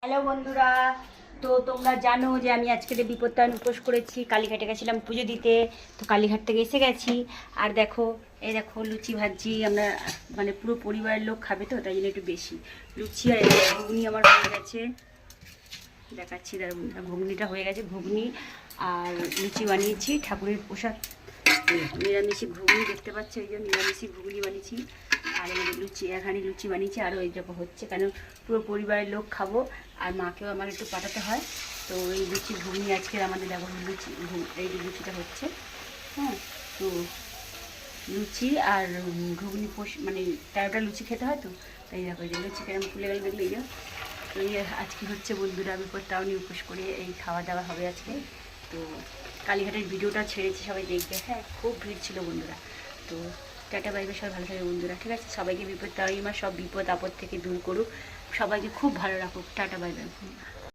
Hello বন্ধুরা, তো তোমরা জানো যে আমি আজকে বিপত্তায়ন উপোস করেছি। কালীঘাটে গেছিলাম পুজো দিতে, তো কালীঘাট থেকে এসে গেছি। আর দেখো, এই দেখো লুচি ভাজি আমরা মানে পুরো পরিবারের লোক খাবে, তো তাই জন্য একটু বেশি লুচি। আর ঘুগনি আমার হয়ে গেছে, দেখাচ্ছি দাঁড়ান। ঘুগনিটা হয়ে গেছে, ঘুগনি আর লুচি বানিয়েছি ঠাকুরের প্রসাদ। নিরামিষি ঘুগনি দেখতে পাচ্ছি, ওই যে নিরামিষি ঘুগনি বানিয়েছি। আর এই লুচি, এখানে লুচি বানিয়েছি, আরও এই যখন হচ্ছে, কেন পুরো পরিবারের লোক খাবো আর মাকেও আমার একটু পাঠাতে হয়। তো এই লুচি ঘুগনি আজকের আমাদের দেখো লুচি, এই যে লুচিটা হচ্ছে। হ্যাঁ, তো লুচি আর ঘুগনি মানে 13টা লুচি খেতে হয়, তো তাই দেখো যে লুচি কেমন ফুলে গেল দেখলে। এই যে তো এই আজকে হচ্ছে বন্ধুরা, আমি তাওনি উপোস করে এই খাওয়া দাওয়া হবে আজকে। তো কালীঘাটের ভিডিওটা ছেড়েছি, সবাই দেখবে। হ্যাঁ, খুব ভিড় ছিল বন্ধুরা। তো টাটা বাইবে, সবাই ভালো থাকে বন্ধুরা, ঠিক আছে? সবাইকে বিপদ তাওই মা সব বিপদ আপদ থেকে দূর করুক, সবাইকে খুব ভালো রাখুক। টাটা বাইবে।